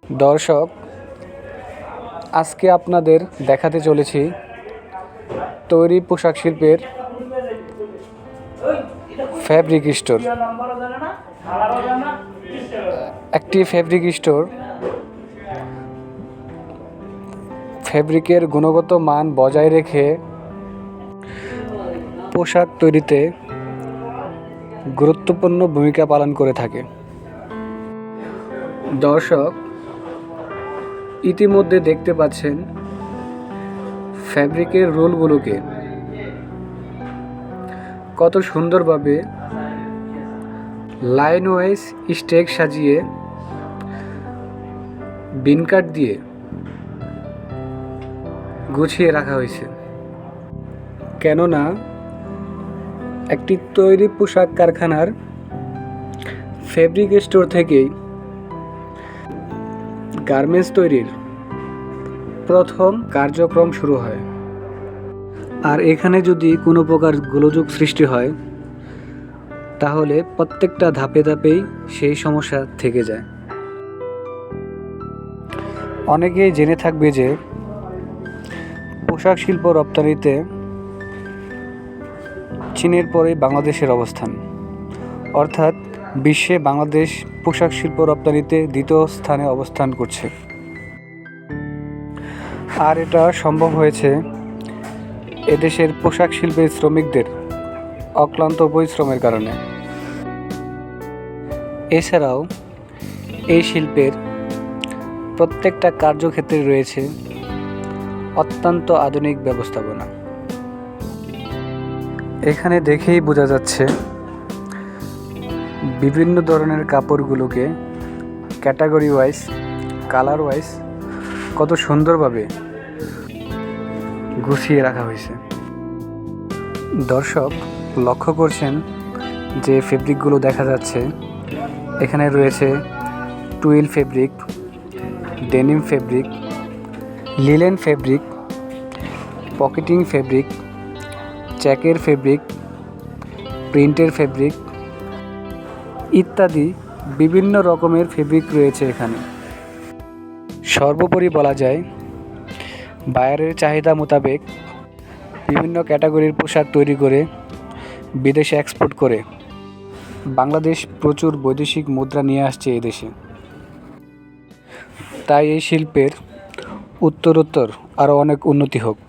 দর্শক, আজকে আপনাদের দেখাতে চলেছি তৈরি পোশাক শিল্পের ফ্যাব্রিক স্টোর। একটি ফ্যাব্রিক স্টোর ফ্যাব্রিকের গুণগত মান বজায় রেখে পোশাক তৈরিতে গুরুত্বপূর্ণ ভূমিকা পালন করে থাকে। দর্শক, ইতিমধ্যে দেখতে পাচ্ছেন ফ্যাব্রিকের রোলগুলোকে কত সুন্দরভাবে লাইন ওয়াইজ স্টেক সাজিয়ে বিন কাট দিয়ে গুছিয়ে রাখা হয়েছে। কেননা একটি তৈরি পোশাক কারখানার ফ্যাব্রিক স্টোর থেকেই গার্মেন্টস তৈরির প্রথম কার্যক্রম শুরু হয়। আর এখানে যদি কোনো প্রকার গোলযোগ সৃষ্টি হয় তাহলে প্রত্যেকটা ধাপে ধাপেই সেই সমস্যা থেকে যায়। অনেকেই জেনে থাকবে যে পোশাক শিল্প রপ্তানিতে চীনের পরেই বাংলাদেশের অবস্থান, অর্থাৎ বিশ্বে বাংলাদেশ পোশাক শিল্প রপ্তানিতে দ্বিতীয় স্থানে অবস্থান করছে। আর এটা সম্ভব হয়েছে এদেশের পোশাক শিল্পের শ্রমিকদের অক্লান্ত পরিশ্রমের কারণে। এছাড়াও এই শিল্পের প্রত্যেকটা কার্যক্ষেত্রে রয়েছে অত্যন্ত আধুনিক ব্যবস্থাপনা। এখানে দেখেই বোঝা যাচ্ছে বিভিন্ন ধরনের কাপড়গুলোকে ক্যাটাগরি ওয়াইজ, কালার ওয়াইজ কত সুন্দরভাবে গুছিয়ে রাখা হয়েছে। দর্শক, লক্ষ্য করছেন যে ফেব্রিকগুলো দেখা যাচ্ছে, এখানে রয়েছে twill fabric, denim fabric, linen fabric, pocketing fabric, চেকের ফেব্রিক, প্রিন্টের ফেব্রিক ইত্যাদি বিভিন্ন রকমের ফেব্রিক রয়েছে এখানে। সর্বোপরি বলা যায় বায়ারের চাহিদা মোতাবেক বিভিন্ন ক্যাটাগরির পোশাক তৈরি করে বিদেশে এক্সপোর্ট করে বাংলাদেশ প্রচুর বৈদেশিক মুদ্রা নিয়ে আসছে এদেশে। তাই এই শিল্পের উত্তরোত্তর আরও অনেক উন্নতি হোক।